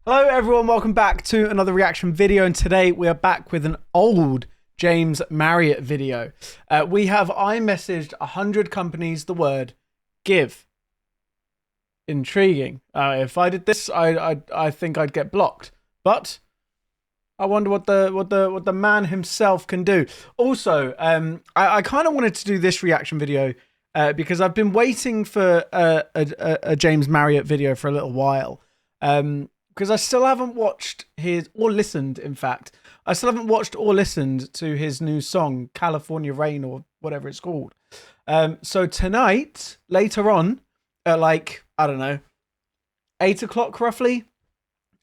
Hello everyone, welcome back to another reaction video, and today we are back with an old James Marriott video. I messaged 100 companies the word give. Intriguing. If I did this, I think I'd get blocked. But I wonder what the man himself can do. Also, I kind of wanted to do this reaction video because I've been waiting for a James Marriott video for a little while. Because I still haven't watched or listened to his new song, California Rain, or whatever it's called. So tonight, later on, at like, I don't know, 8 o'clock roughly,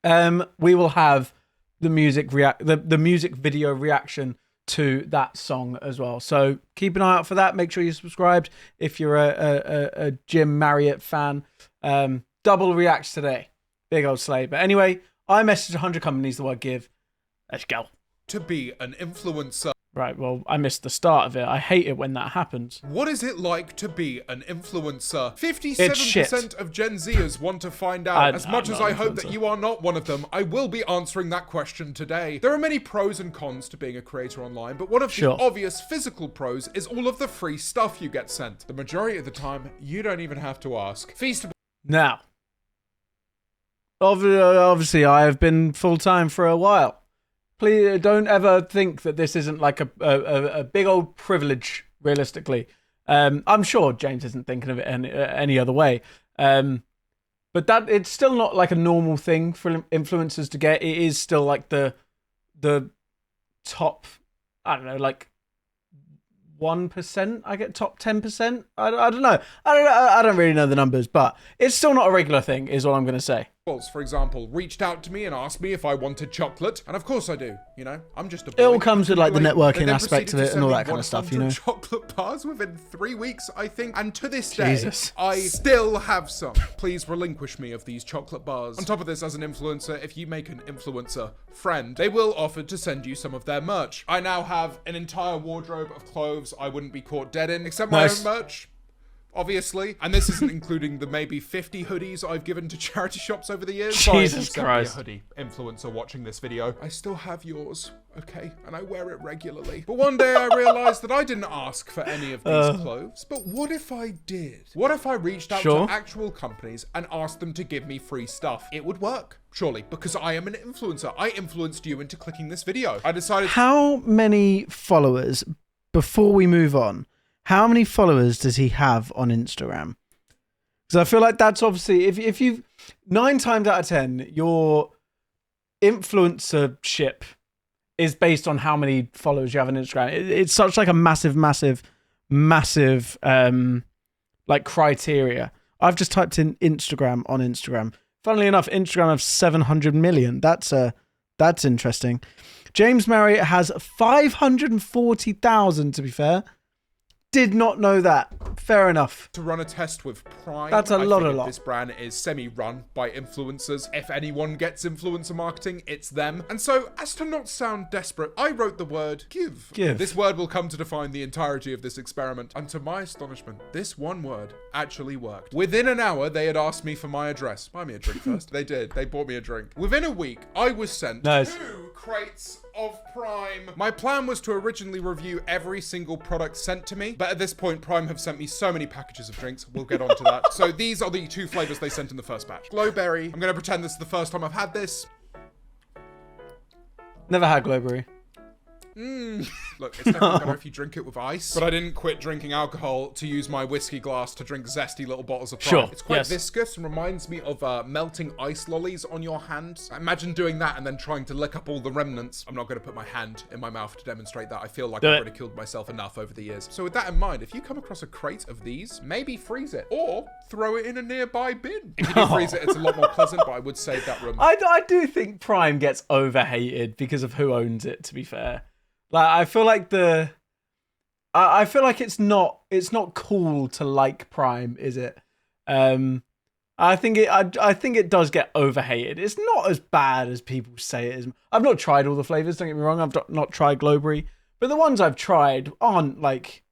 we will have the music video reaction to that song as well. So keep an eye out for that. Make sure you're subscribed if you're a Jim Marriott fan. Double reacts today. Big old slay. But anyway, I messaged 100 companies the word give. Let's go. To be an influencer. Right, well, I missed the start of it. I hate it when that happens. What is it like to be an influencer? 57% of Gen Zers want to find out. As much as I hope that you are not one of them, I will be answering that question today. There are many pros and cons to being a creator online, but one of the obvious physical pros is all of the free stuff you get sent. The majority of the time, you don't even have to ask. Feastable. Now, obviously, I have been full-time for a while. Please don't ever think that this isn't like a big old privilege, realistically. I'm sure James isn't thinking of it any other way. But that it's still not like a normal thing for influencers to get. It is still like the top, I don't know, like 1%. I get top 10%. I don't know. I don't really know the numbers, but it's still not a regular thing, is all I'm going to say. For example, reached out to me and asked me if I wanted chocolate, and of course I do. You know, I'm just a boy. It all comes with like the networking aspect of it and all that kind of stuff, you know. Chocolate bars within 3 weeks, I think, and to this day, I still have some. Please relinquish me of these chocolate bars. On top of this, as an influencer, if you make an influencer friend, they will offer to send you some of their merch. I now have an entire wardrobe of clothes I wouldn't be caught dead in, except my own merch. Obviously, and this isn't including the maybe 50 hoodies I've given to charity shops over the years. Jesus Christ. A hoodie influencer watching this video. I still have yours, okay, and I wear it regularly. But one day I realized that I didn't ask for any of these clothes. But what if I did? What if I reached out to actual companies and asked them to give me free stuff? It would work. Surely, because I am an influencer. I influenced you into clicking this video. I decided. How many followers, before we move on, how many followers does he have on Instagram? Because I feel like that's obviously, if you 9 times out of 10, your influencership is based on how many followers you have on Instagram. It's such like a massive like criteria. I've just typed in Instagram on Instagram. Funnily enough, Instagram has 700 million. That's interesting. James Marriott has 540,000, to be fair. Did not know that. Fair enough. To run a test with Prime. That's a lot. This brand is semi-run by influencers. If anyone gets influencer marketing, it's them. And so, as to not sound desperate, I wrote the word give. This word will come to define the entirety of this experiment. And to my astonishment, this one word actually worked. Within an hour, they had asked me for my address. Buy me a drink first. They did. They bought me a drink. Within a week, I was sent 2 crates of Prime. My plan was to originally review every single product sent to me, but at this point, Prime have sent me so many packages of drinks. We'll get onto that. So these are the 2 flavors they sent in the first batch. Glowberry. I'm gonna pretend this is the first time I've had this. Never had Glowberry. Look, it's definitely better if you drink it with ice. But I didn't quit drinking alcohol to use my whiskey glass to drink zesty little bottles of Prime. It's quite viscous and reminds me of melting ice lollies on your hand. Imagine doing that and then trying to lick up all the remnants. I'm not going to put my hand in my mouth to demonstrate that. I feel like I've ridiculed myself enough over the years. So with that in mind, if you come across a crate of these, maybe freeze it or throw it in a nearby bin. If you do freeze it, it's a lot more pleasant, but I would save that room. I do think Prime gets overhated because of who owns it, to be fair. Like, I feel like I feel like it's not cool to like Prime, is it? I think it does get overhated. It's not as bad as people say it is. I've not tried all the flavors, don't get me wrong. I've not tried Glowberry, but the ones I've tried aren't like,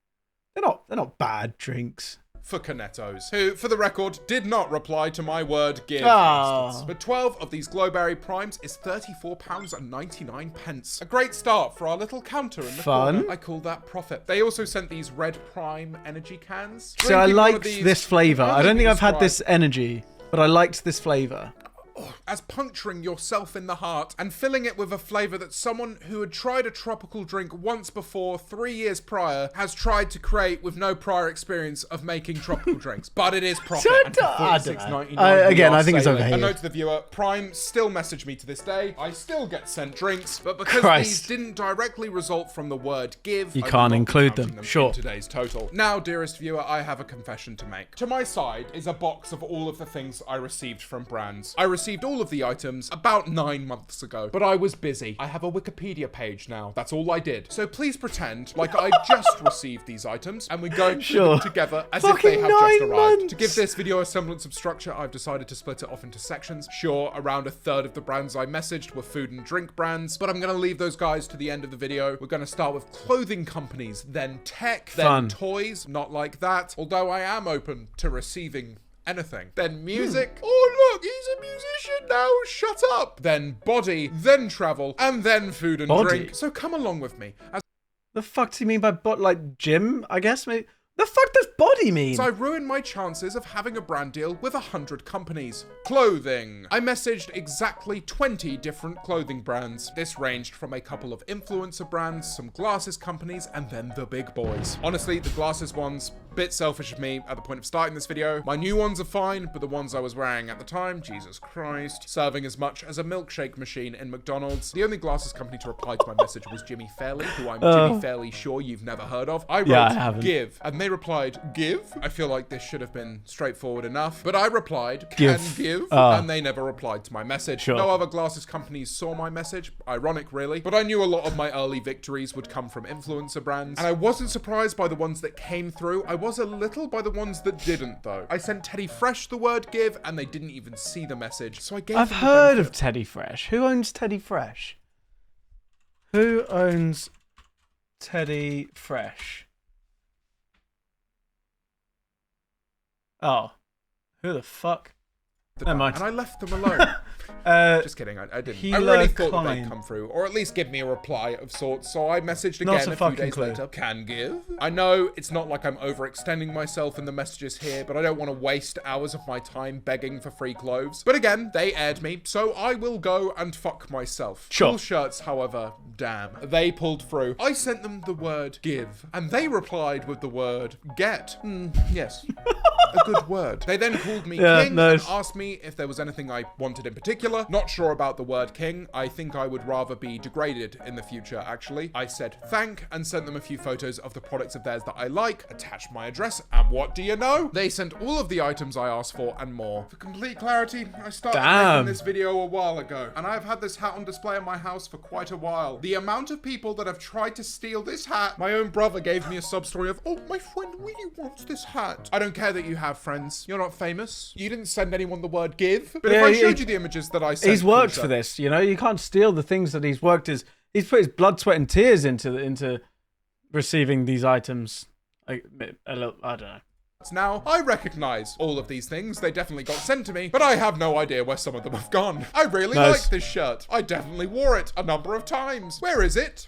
they're not bad drinks. for Cornettos, who, for the record, did not reply to my word give. But 12 of these Glowberry Primes is £34.99. A great start for our little counter in the corner. I call that profit. They also sent these Red Prime energy cans. So I liked this flavour. I don't think I've had this energy, but I liked this flavour. As puncturing yourself in the heart and filling it with a flavour that someone who had tried a tropical drink once before 3 years prior has tried to create with no prior experience of making tropical drinks. But it is profit. And for $46.99, again, I think it's okay. A note to the viewer, Prime still message me to this day. I still get sent drinks, but because these didn't directly result from the word give, you can't include them. Sure. In today's total. Now, dearest viewer, I have a confession to make. To my side is a box of all of the things I received from brands. I received all of the items about 9 months ago, but I was busy. I have a Wikipedia page now. That's all I did. So please pretend like I just received these items and we're going through them together as if they have just arrived. To give this video a semblance of structure, I've decided to split it off into sections. Sure, around a third of the brands I messaged were food and drink brands, but I'm going to leave those guys to the end of the video. We're going to start with clothing companies, then tech, then toys. Not like that, although I am open to receiving anything. Then music. Oh look, he's a musician now, shut up. Then body, then travel, and then food and drink. So come along with me. The fuck do you mean by like gym, I guess? Maybe. The fuck does body mean? So I ruined my chances of having a brand deal with 100 companies. Clothing. I messaged exactly 20 different clothing brands. This ranged from a couple of influencer brands, some glasses companies, and then the big boys. Honestly, the glasses ones, bit selfish of me at the point of starting this video. My new ones are fine, but the ones I was wearing at the time, Jesus Christ, serving as much as a milkshake machine in McDonald's. The only glasses company to reply to my message was Jimmy Fairley, who I'm Jimmy Fairley sure you've never heard of. I wrote give, and they replied, give? I feel like this should have been straightforward enough, but I replied, can give, and they never replied to my message. No other glasses companies saw my message. Ironic, really, but I knew a lot of my early victories would come from influencer brands, and I wasn't surprised by the ones that came through. I was a little by the ones that didn't, though. I sent Teddy Fresh the word give, and they didn't even see the message, so I gave them the benefit. I've heard of Teddy Fresh. Who owns Teddy Fresh? Who owns Teddy Fresh? Oh, who the fuck? Never mind. And I left them alone. Just kidding, I didn't. I really thought that they'd come through, or at least give me a reply of sorts, so I messaged again a few days later. Can give? I know it's not like I'm overextending myself in the messages here, but I don't want to waste hours of my time begging for free clothes. But again, they aired me, so I will go and fuck myself. Cool shirts, however, damn. They pulled through. I sent them the word give, and they replied with the word get. Yes. A good word. They then called me king and asked me if there was anything I wanted in particular. Not sure about the word king. I think I would rather be degraded in the future, actually. I said thank and sent them a few photos of the products of theirs that I like, attached my address, and what do you know? They sent all of the items I asked for and more. For complete clarity, I started making this video a while ago, and I've had this hat on display in my house for quite a while. The amount of people that have tried to steal this hat, my own brother gave me a sub story of, oh, my friend really wants this hat. I don't care that you have friends. You're not famous. You didn't send anyone the word give. But if I showed you the images that I sent, he's worked for this, you know. You can't steal the things that he's worked. He's put his blood, sweat, and tears into receiving these items. I don't know. Now, I recognize all of these things. They definitely got sent to me, but I have no idea where some of them have gone. I really like this shirt. I definitely wore it a number of times. Where is it?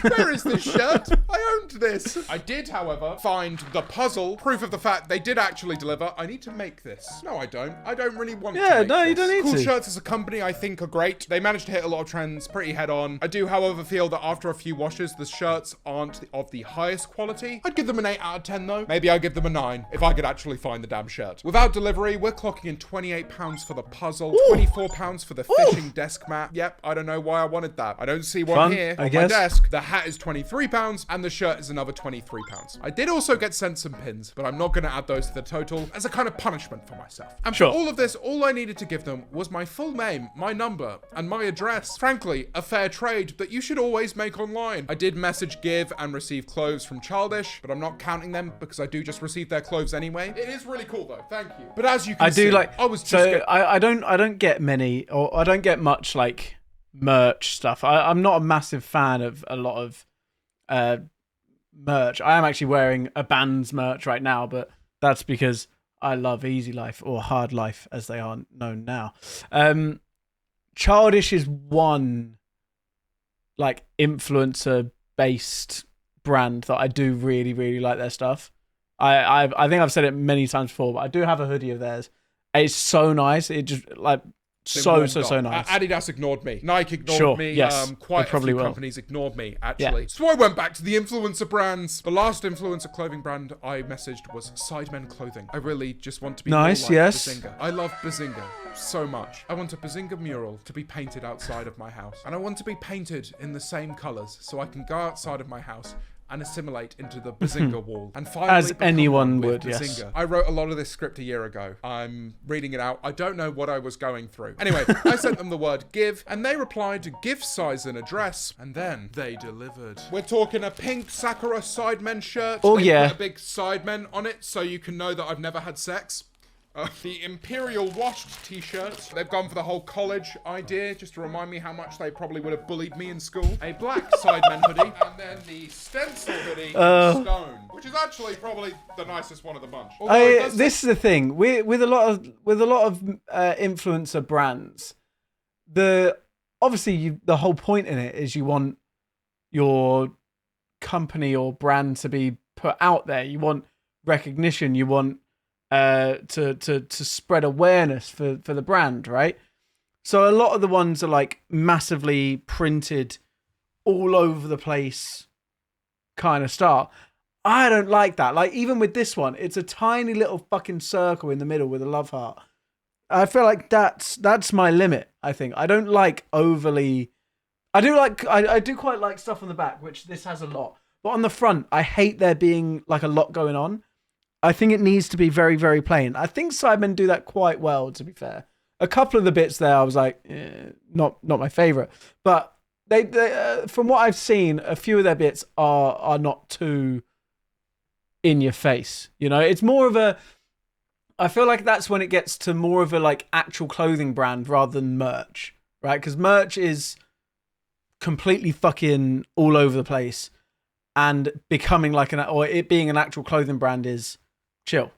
Where is this shirt? I owned this. I did, however, find the puzzle, proof of the fact they did actually deliver. I need to make this. No, I don't. I don't really want to make no, this. You don't need Cool to. Shirts as a company, I think, are great. They managed to hit a lot of trends pretty head on. I do, however, feel that after a few washes, the shirts aren't of the highest quality. I'd give them an 8 out of 10, though. Maybe I'd give them a 9 if I could actually find the damn shirt. Without delivery, we're clocking in £28 for the puzzle, £24 for the fishing desk mat. Yep, I don't know why I wanted that. I don't see one here on my desk. The hat is £23 and the shirt is another £23. I did also get sent some pins, but I'm not going to add those to the total as a kind of punishment for myself. And for all of this, all I needed to give them was my full name, my number, and my address. Frankly, a fair trade that you should always make online. I did message give and receive clothes from Childish, but I'm not counting them because I do just receive their clothes anyway. It is really cool though, thank you. But as you can see, I was just I don't get many, or I don't get much like merch stuff. I'm not a massive fan of a lot of merch. I am actually wearing a band's merch right now, but That's because I love Easy Life, or Hard Life as they are known now. Childish is one like influencer based brand that I do really, really like their stuff. I think I've said it many times before, but I do have a hoodie of theirs. It's so nice. It just like so nice. Adidas ignored me. Nike ignored me. Yes, quite a few companies ignored me, actually. Yeah. So I went back to the influencer brands. The last influencer clothing brand I messaged was Sidemen Clothing. I really just want to be nice. More like yes. Bazinga. I love Bazinga so much. I want a Bazinga mural to be painted outside of my house. And I want to be painted in the same colours so I can go outside of my house and assimilate into the Bazinga wall. And finally, as anyone would, Bazinga. Yes. I wrote a lot of this script a year ago. I'm reading it out. I don't know what I was going through. Anyway, I sent them the word give, and they replied to gift size and address, and then they delivered. We're talking a pink Sakura Sidemen shirt. Oh, they yeah. put a big Sidemen on it so you can know that I've never had sex. The Imperial washed t-shirt. They've gone for the whole college idea, just to remind me how much they probably would have bullied me in school. A black Sidemen hoodie, and then the stencil hoodie in stone, which is actually probably the nicest one of the bunch. This is the thing with a lot of influencer brands. The whole point in it is you want your company or brand to be put out there. You want recognition. You want to spread awareness for the brand, right? So a lot of the ones are like massively printed all over the place kind of style. I don't like that. Like even with this one, it's a tiny little fucking circle in the middle with a love heart. I feel like that's my limit, I think. I don't like overly... I do quite like stuff on the back, which this has a lot. But on the front, I hate there being like a lot going on. I think it needs to be very, very plain. I think Sidemen do that quite well, to be fair. A couple of the bits there, I was like, not my favorite. But they from what I've seen, a few of their bits are not too in your face. You know, it's more of a... I feel like that's when it gets to more of a like actual clothing brand rather than merch, right? Because merch is completely fucking all over the place, and becoming like or it being an actual clothing brand is chill.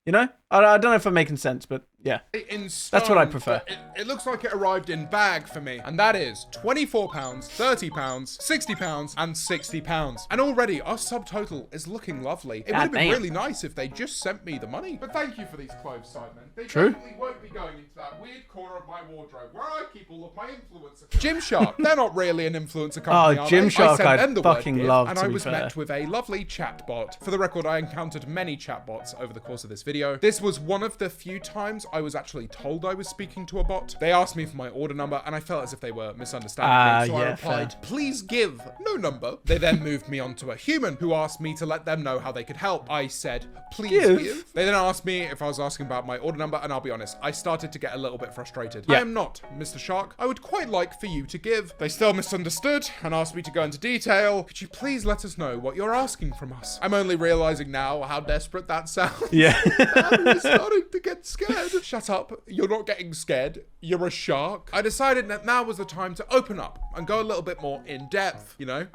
You know? I don't know if I'm making sense, but yeah. That's what I prefer. It looks like it arrived in bag for me. And that is £24, £30, £60 and £60. And already our subtotal is looking lovely. It would have been really nice if they just sent me the money. But thank you for these clothes, Sidemen. They definitely won't be going into that weird corner of my wardrobe where I keep all of my influencer. Gymshark. They're not really an influencer company, are Gymshark I fucking love, and I was met with a lovely chatbot. For the record, I encountered many chatbots over the course of this video. This was one of the few times I was actually told I was speaking to a bot. They asked me for my order number, and I felt as if they were misunderstanding me, so I replied, please give no number. They then moved me on to a human who asked me to let them know how they could help. I said, please give. They then asked me if I was asking about my order number, and I'll be honest, I started to get a little bit frustrated. I am not Mr. Shark. I would quite like for you to give. They still misunderstood and asked me to go into detail. Could you please let us know what you're asking from us? I'm only realizing now how desperate that sounds. Yeah. I'm starting to get scared. Shut up. You're not getting scared. You're a shark. I decided that now was the time to open up and go a little bit more in depth, you know?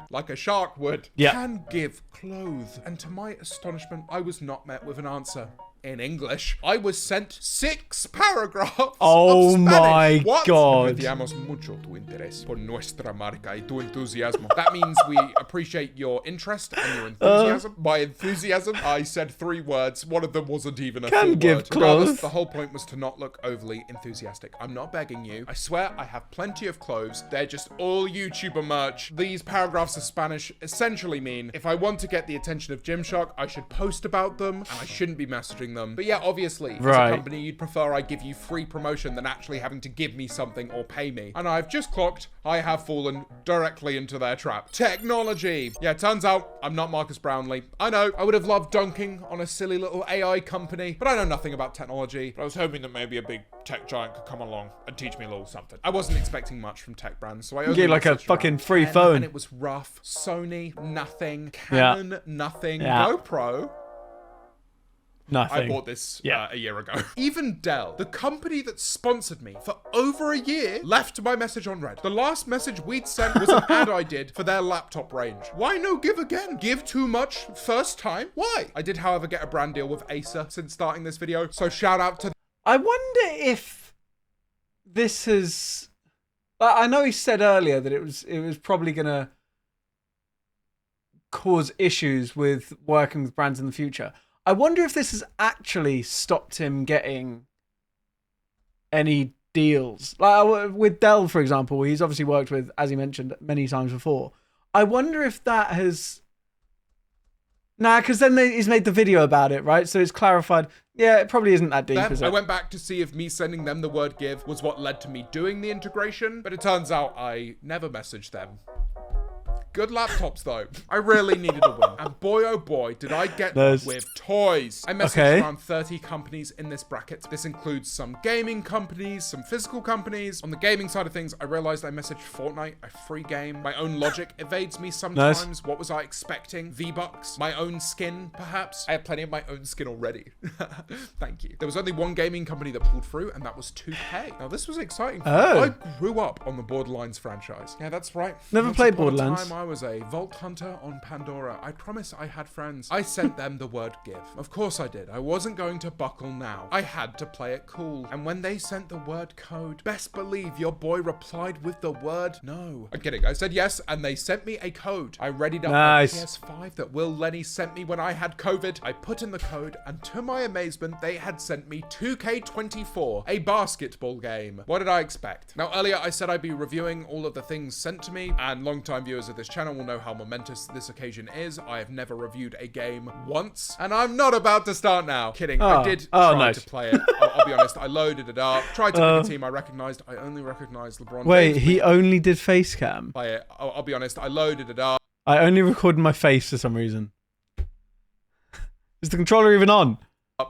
Like a shark would. Yeah. Can give clothes. And to my astonishment, I was not met with an answer. In English, I was sent 6 paragraphs of Spanish. My God. Apreciamos mucho tu interés por nuestra marca y tu entusiasmo. That means we appreciate your interest and your enthusiasm. By enthusiasm, I said 3 words. One of them wasn't even a full word. Regardless, the whole point was to not look overly enthusiastic. I'm not begging you. I swear I have plenty of clothes. They're just all YouTuber merch. These paragraphs of Spanish essentially mean if I want to get the attention of Gymshark, I should post about them and I shouldn't be messaging them. But yeah, obviously, as a company, you'd prefer I give you free promotion than actually having to give me something or pay me. And I've just clocked, I have fallen directly into their trap. Technology. Yeah, turns out I'm not Marcus Brownlee. I know, I would have loved dunking on a silly little AI company, but I know nothing about technology. But I was hoping that maybe a big tech giant could come along and teach me a little something. I wasn't expecting much from tech brands, so I only like a fucking free phone. And it was rough. Sony, nothing. Canon, nothing. GoPro. Nothing. I bought this a year ago. Even Dell, the company that sponsored me for over a year, left my message on red. The last message we'd sent was an ad I did for their laptop range. Why no give again? Give too much first time? Why? I did, however, get a brand deal with Acer since starting this video, so shout out to... I wonder if this has... I know he said earlier that it was probably going to cause issues with working with brands in the future. I wonder if this has actually stopped him getting any deals. Like with Dell, for example, he's obviously worked with, as he mentioned, many times before. I wonder if that has... Nah, because then he's made the video about it, right? So it's clarified. Yeah, it probably isn't that deep, is it? I went back to see if me sending them the word give was what led to me doing the integration, but it turns out I never messaged them. Good laptops, though. I really needed a win. And boy, oh boy, did I get with toys. I messaged around 30 companies in this bracket. This includes some gaming companies, some physical companies. On the gaming side of things, I realized I messaged Fortnite, a free game. My own logic evades me sometimes. Nice. What was I expecting? V-Bucks? My own skin, perhaps? I have plenty of my own skin already. Thank you. There was only one gaming company that pulled through, and that was 2K. Now, this was exciting for me. I grew up on the Borderlands franchise. Yeah, that's right. Never played Borderlands. I was a vault hunter on Pandora. I promise I had friends. I sent them the word give. Of course I did. I wasn't going to buckle now. I had to play it cool. And when they sent the word code, best believe your boy replied with the word no. I'm kidding. I said yes, and they sent me a code. I readied up my PS5 that Will Lenny sent me when I had COVID. I put in the code, and to my amazement, they had sent me 2K24, a basketball game. What did I expect? Now, earlier I said I'd be reviewing all of the things sent to me, and longtime viewers of this channel will know how momentous this occasion is. I have never reviewed a game once, and I'm not about to start now. Kidding. I did try to play it. I'll be honest. I loaded it up, tried to pick a team I recognized. I only recognized LeBron James. Wait, he only did face cam? Play it. I'll be honest. I loaded it up. I only recorded my face for some reason. Is the controller even on?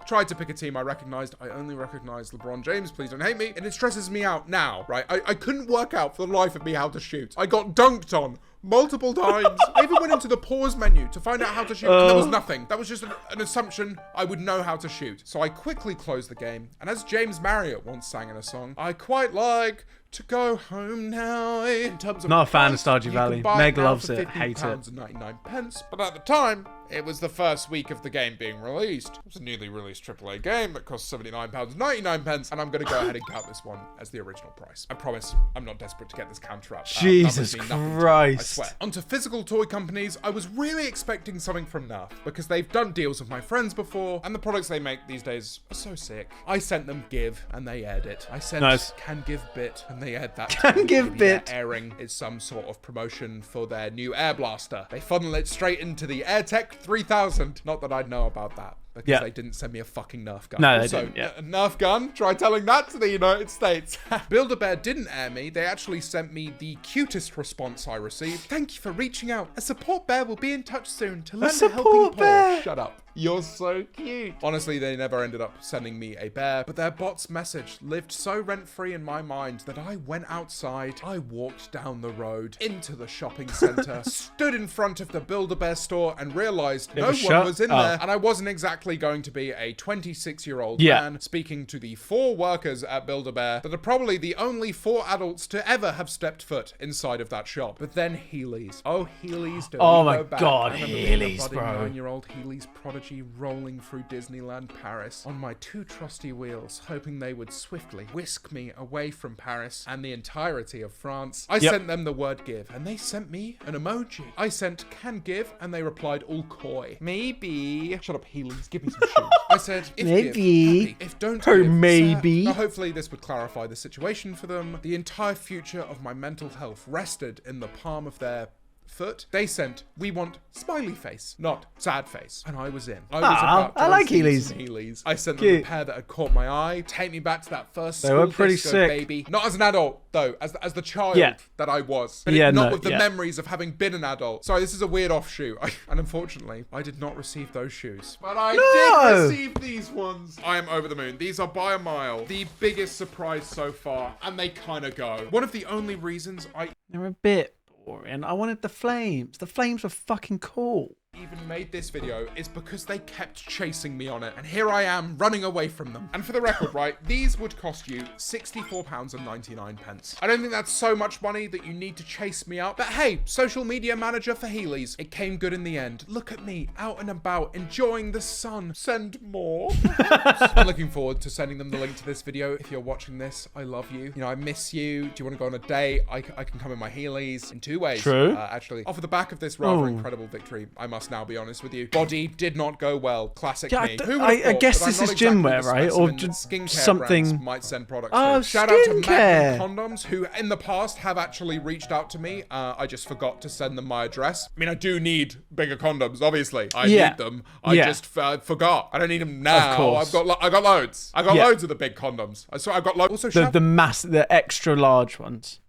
Tried to pick a team I recognized. I only recognized LeBron James. Please don't hate me. And it stresses me out now, right? I couldn't work out for the life of me how to shoot. I got dunked on multiple times. I even went into the pause menu to find out how to shoot, and there was nothing. That was just an assumption I would know how to shoot. So I quickly closed the game, and as James Marriott once sang in a song, I quite like to go home now. In terms of not a fan of Stardew Valley. Meg loves it. Hate it. 99 pence. But at the time, it was the first week of the game being released. It was a newly released AAA game that cost £79.99, and I'm going to go ahead and count this one as the original price. I promise I'm not desperate to get this counter up. Jesus Christ. I swear. Onto physical toy companies, I was really expecting something from Nerf, because they've done deals with my friends before, and the products they make these days are so sick. I sent them Give, and they aired it. I sent Can Give Bit, and they aired that. Can Give Bit. Airing is some sort of promotion for their new air blaster. They funnel it straight into the AirTech 3000. Not that I'd know about that, because they didn't send me a fucking Nerf gun. No, they didn't. A Nerf gun? Try telling that to the United States. Build-A-Bear didn't air me. They actually sent me the cutest response I received. Thank you for reaching out. A support bear will be in touch soon to lend a helping paw. Shut up. You're so cute. Honestly, they never ended up sending me a bear, but their bot's message lived so rent-free in my mind that I went outside, I walked down the road, into the shopping center, stood in front of the Build-A-Bear store, and realized no one was in there, and I wasn't exactly going to be a 26-year-old man speaking to the 4 workers at Build-A-Bear that are probably the only 4 adults to ever have stepped foot inside of that shop. But then Heelys. Oh, Heelys, do oh we my go back? God, I remember Heelys, being a budding bro. 9-year-old Heelys prodigy rolling through Disneyland Paris on my 2 trusty wheels, hoping they would swiftly whisk me away from Paris and the entirety of France. I sent them the word give, and they sent me an emoji. I sent can give, and they replied all coy. Maybe. Shut up, Heelys. Give me some shoes. I said, if maybe. Give, happy. If don't or give, maybe. sad. Now, hopefully this would clarify the situation for them. The entire future of my mental health rested in the palm of their foot. They sent, we want smiley face, not sad face. And I was in. I was about to I like receive Heelys. some Heelys. I sent them a pair that had caught my eye. Take me back to that first They were school pretty disco, sick. baby. Not as an adult, though, as the child that I was. But not with the memories of having been an adult. Sorry, this is a weird offshoot. And unfortunately, I did not receive those shoes. But I did receive these ones. I am over the moon. These are by a mile the biggest surprise so far. And they kind of go. One of the only reasons They're a bit boring. I wanted the flames. The flames were fucking cool. even made this video is because they kept chasing me on it. And here I am running away from them. And for the record, right, these would cost you £64.99. I don't think that's so much money that you need to chase me out. But hey, social media manager for Heelys, it came good in the end. Look at me out and about, enjoying the sun. Send more. I'm looking forward to sending them the link to this video. If you're watching this, I love you. You know, I miss you. Do you want to go on a date? I can come in my Heelys in 2 ways. True. Actually, off of the back of this rather incredible victory, I must now be honest with you. Body did not go well. Classic me. I guess this is gym wear, right? Or skincare something. brands might send products. Oh, shout out to skincare. Magnum Condoms, who in the past have actually reached out to me. I just forgot to send them my address. I mean, I do need bigger condoms, obviously. I need them. I just forgot. I don't need them now. Of course. I got loads. I got loads of the big condoms. So I got loads. Also, the extra large ones.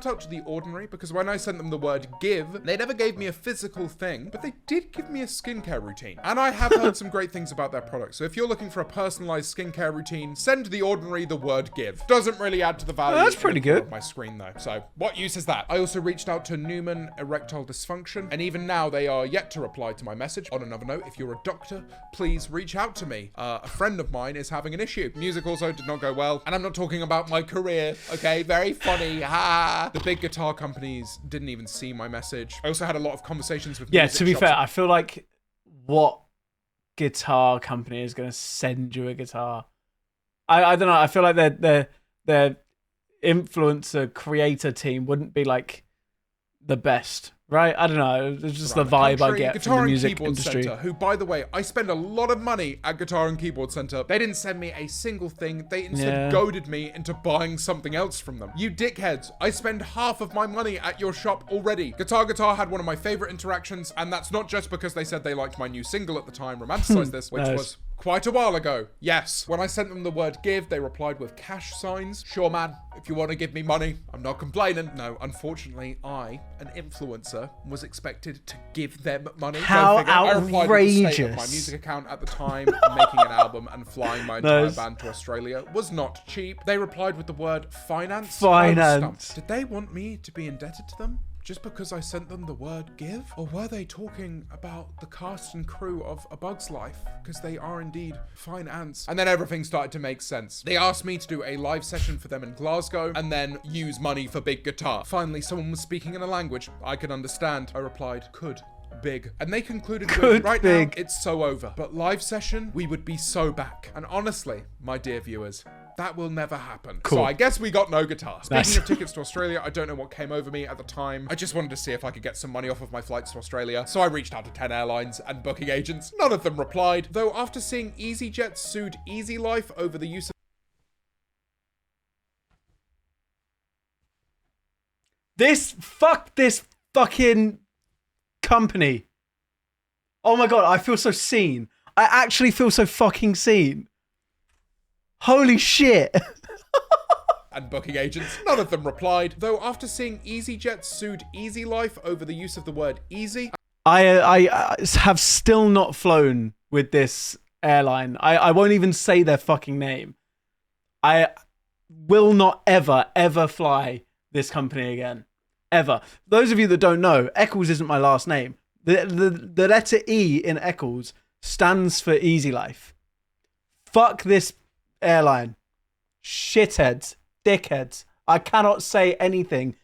Shout out to The Ordinary, because when I sent them the word give, they never gave me a physical thing, but they did give me a skincare routine. And I have heard some great things about their products. So if you're looking for a personalized skincare routine, send The Ordinary the word give. Doesn't really add to the value. That's pretty good. Of my screen though. So what use is that? I also reached out to Newman Erectile Dysfunction, and even now they are yet to reply to my message. On another note, if you're a doctor, please reach out to me. A friend of mine is having an issue. Music also did not go well, and I'm not talking about my career. Okay, very funny. Ha. The big guitar companies didn't even see my message. I also had a lot of conversations with music to be shops. fair, I feel like what guitar company is going to send you a guitar? I don't know. I feel like their influencer creator team wouldn't be like the best. Right? I don't know. It's just the vibe I get from the music industry. Center, who, by the way, I spend a lot of money at Guitar and Keyboard Center. They didn't send me a single thing. They instead goaded me into buying something else from them. You dickheads, I spend half of my money at your shop already. Guitar had one of my favorite interactions, and that's not just because they said they liked my new single at the time, Romanticize This, which was quite a while ago. Yes. When I sent them the word give, they replied with cash signs. Sure, man. If you want to give me money, I'm not complaining. No, unfortunately, I, an influencer, was expected to give them money. How outrageous. I replied with the state of my music account at the time, making an album and flying my entire band to Australia was not cheap. They replied with the word finance. Did they want me to be indebted to them? Just because I sent them the word give? Or were they talking about the cast and crew of A Bug's Life? Because they are indeed finance. And then everything started to make sense. They asked me to do a live session for them in Glasgow and then use money for big guitar. Finally, someone was speaking in a language I could understand. I replied, could. Big. And they concluded with, right now, it's so over. But live session, we would be so back. And honestly, my dear viewers, that will never happen. Cool. So I guess we got no guitar. Speaking of tickets to Australia, I don't know what came over me at the time. I just wanted to see if I could get some money off of my flights to Australia. So I reached out to 10 airlines and booking agents. None of them replied. Though after seeing EasyJet sued Easy Life over the use of this fucking company. Oh my god, I feel so seen. I actually feel so fucking seen. Holy shit. and booking agents, none of them replied. Though after seeing EasyJet sued Easy Life over the use of the word easy, I have still not flown with this airline. I won't even say their fucking name. I will not ever fly this company again. Ever. Those of you that don't know, Eklls isn't my last name. The letter E in Eklls stands for Easy Life. Fuck this airline. Shitheads. Dickheads. I cannot say anything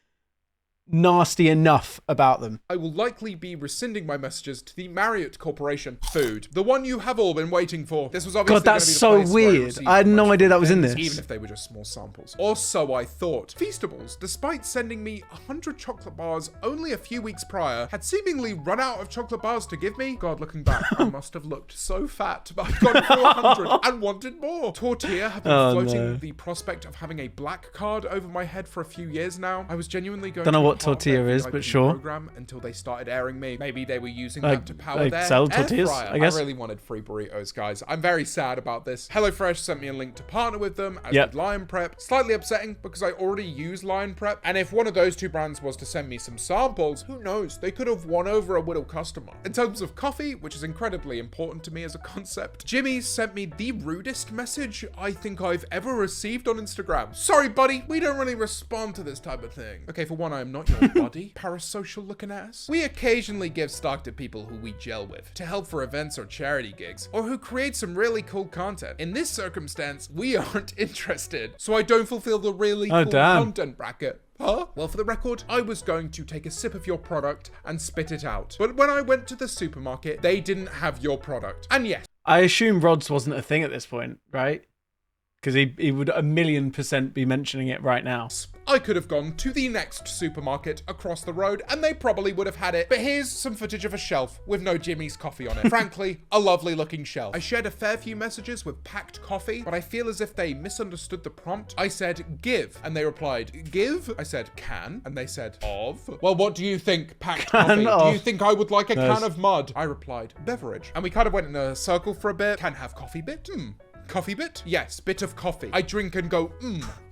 nasty enough about them. I will likely be rescinding my messages to the Marriott Corporation food. The one you have all been waiting for. This was obviously God, that's so weird. I had no idea that was in this. Even if they were just small samples. Or so I thought. Feastables, despite sending me 100 chocolate bars only a few weeks prior, had seemingly run out of chocolate bars to give me. God, looking back, I must have looked so fat, but I've gone 400 and wanted more. Tortilla have been floating the prospect of having a black card over my head for a few years now. I was genuinely going Don't know to what tortilla is, but sure. Program until they started airing me. Maybe they were using that to power their sell air tortillas, fryer. I guess. I really wanted free burritos, guys. I'm very sad about this. HelloFresh sent me a link to partner with them, as did Lion Prep. Slightly upsetting because I already use Lion Prep, and if one of those two brands was to send me some samples, who knows? They could have won over a Whittle customer. In terms of coffee, which is incredibly important to me as a concept, Jimmy sent me the rudest message I think I've ever received on Instagram. Sorry, buddy, we don't really respond to this type of thing. Okay, for one, I am not your buddy, parasocial looking ass. We occasionally give stock to people who we gel with, to help for events or charity gigs, or who create some really cool content. In this circumstance, we aren't interested, so I don't fulfill the really cool content bracket. Huh? Well, for the record, I was going to take a sip of your product and spit it out. But when I went to the supermarket, they didn't have your product. And yes, I assume Rods wasn't a thing at this point, right? Because he would 1,000,000% be mentioning it right now. I could have gone to the next supermarket across the road and they probably would have had it. But here's some footage of a shelf with no Jimmy's coffee on it. Frankly, a lovely looking shelf. I shared a fair few messages with Packed Coffee, but I feel as if they misunderstood the prompt. I said, give, and they replied, give? I said, can, and they said, of? Well, what do you think, Packed Coffee? Do you think I would like a can of mud? I replied, beverage. And we kind of went in a circle for a bit. Can have coffee bit? Coffee bit? Yes, bit of coffee. I drink and go,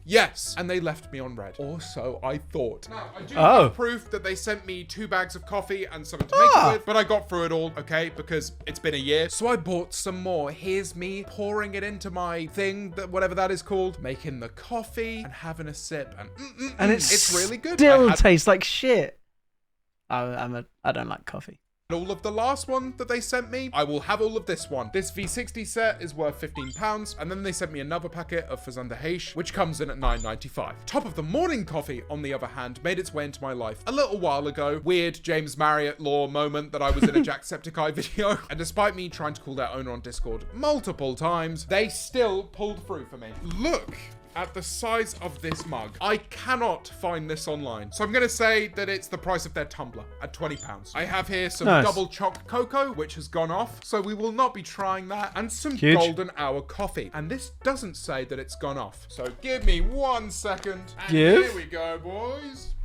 yes. And they left me on red. Or so I thought. Now, I do have proof that they sent me 2 bags of coffee and something to make it with, but I got through it all, okay? Because it's been a year. So I bought some more. Here's me pouring it into my thing, whatever that is called, making the coffee and having a sip. And it's really good. Still tastes like shit. I don't like coffee. All of the last one that they sent me, I will have all of this one. This V60 set is worth £15, and then they sent me another packet of Fazanda Heish, which comes in at £9.95. Top of the Morning coffee, on the other hand, made its way into my life a little while ago. Weird James Marriott law moment that I was in a Jacksepticeye video, and despite me trying to call their owner on Discord multiple times, they still pulled through for me. Look at the size of this mug. I cannot find this online. So I'm going to say that it's the price of their tumbler at £20. I have here some double choc cocoa, which has gone off, so we will not be trying that, and some golden hour coffee. And this doesn't say that it's gone off. So give me 1 second. And here we go, boys.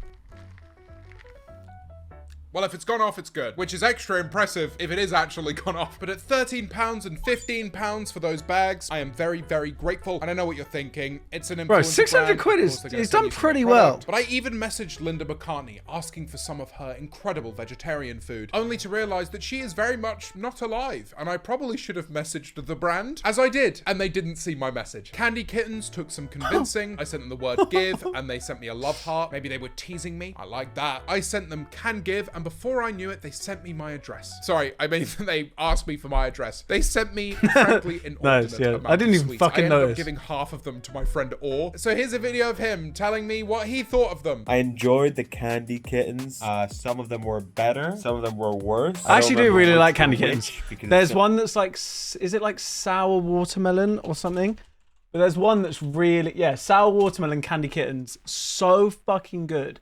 Well, if it's gone off, it's good, which is extra impressive if it is actually gone off. But at £13 and £15 for those bags, I am very, very grateful. And I know what you're thinking. It's an influencer Bro, 600 quid is done pretty well. But I even messaged Linda McCartney asking for some of her incredible vegetarian food, only to realize that she is very much not alive. And I probably should have messaged the brand, as I did, and they didn't see my message. Candy Kittens took some convincing. I sent them the word give, and they sent me a love heart. Maybe they were teasing me. I like that. I sent them can give, and before I knew it, they sent me my address. Sorry, I mean, they asked me for my address. They sent me, frankly, an inordinate amount I didn't even sweets. fucking I ended notice. up giving half of them to my friend Orr. So here's a video of him telling me what he thought of them. I enjoyed the Candy Kittens. Some of them were better. Some of them were worse. I actually do really like Candy Kittens. There's one that's like, is it like sour watermelon or something? But there's one that's really, sour watermelon Candy Kittens. So fucking good.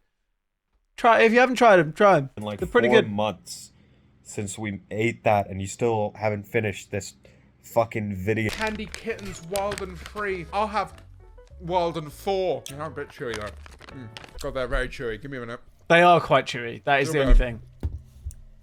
Try, if you haven't tried them, try them. In like they're pretty 4 good. months since we ate that, and you still haven't finished this fucking video. Candy Kittens Wild and Free. I'll have Wild and 4. They're a bit chewy though. God, they're very chewy. Give me a minute. They are quite chewy. That is the only thing.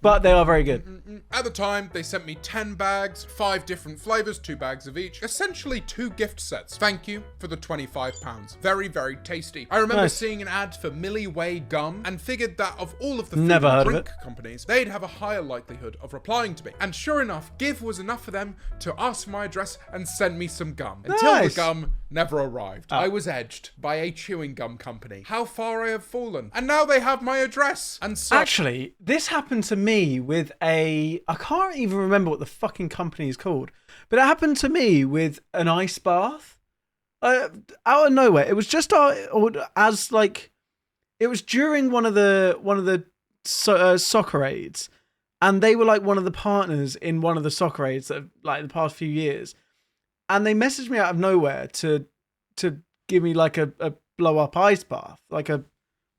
But they are very good. At the time, they sent me 10 bags, 5 different flavors, 2 bags of each. Essentially 2 gift sets. Thank you for the £25. Very, very tasty. I remember seeing an ad for Millie Way gum and figured that of all of the food and drink companies, they'd have a higher likelihood of replying to me. And sure enough, Give was enough for them to ask for my address and send me some gum. Until the gum never arrived. I was edged by a chewing gum company. How far I have fallen. And now they have my address. And so actually, this happened to me with I can't even remember what the fucking company is called, but it happened to me with an ice bath out of nowhere. It was just it was during one of the soccer aids, and they were like one of the partners in one of the soccer aids that have, like, the past few years, and they messaged me out of nowhere to give me like a blow up ice bath, like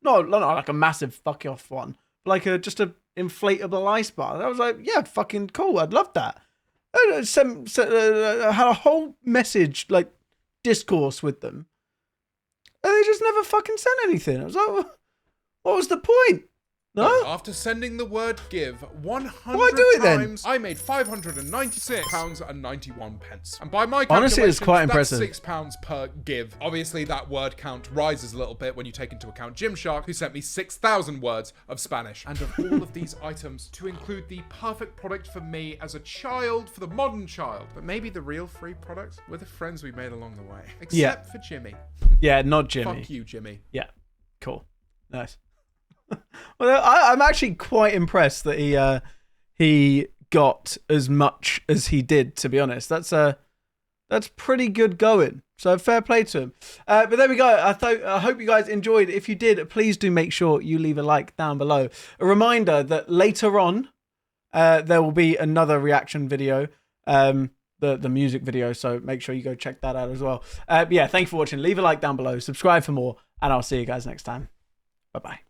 not like a massive fuck off one, but like just a inflatable ice bath. I was like, yeah, fucking cool. I'd love that. I had a whole message, like, discourse with them, and they just never fucking sent anything. I was like, what was the point? No? After sending the word give 100 Why do it times, then? I made £596.91. And by my honestly, it's calculations, quite impressive. That's £6 per give. Obviously, that word count rises a little bit when you take into account Gymshark, who sent me 6,000 words of Spanish. And of all of these items, to include the perfect product for me as a child, for the modern child, but maybe the real free products were the friends we made along the way. Except for Jimmy. Yeah, not Jimmy. Fuck you, Jimmy. Yeah, cool. Nice. Well, I'm actually quite impressed that he got as much as he did. To be honest, that's pretty good going. So fair play to him. But there we go. I hope you guys enjoyed. If you did, please do make sure you leave a like down below. A reminder that later on, there will be another reaction video, the music video. So make sure you go check that out as well. But yeah, thank you for watching. Leave a like down below. Subscribe for more. And I'll see you guys next time. Bye-bye.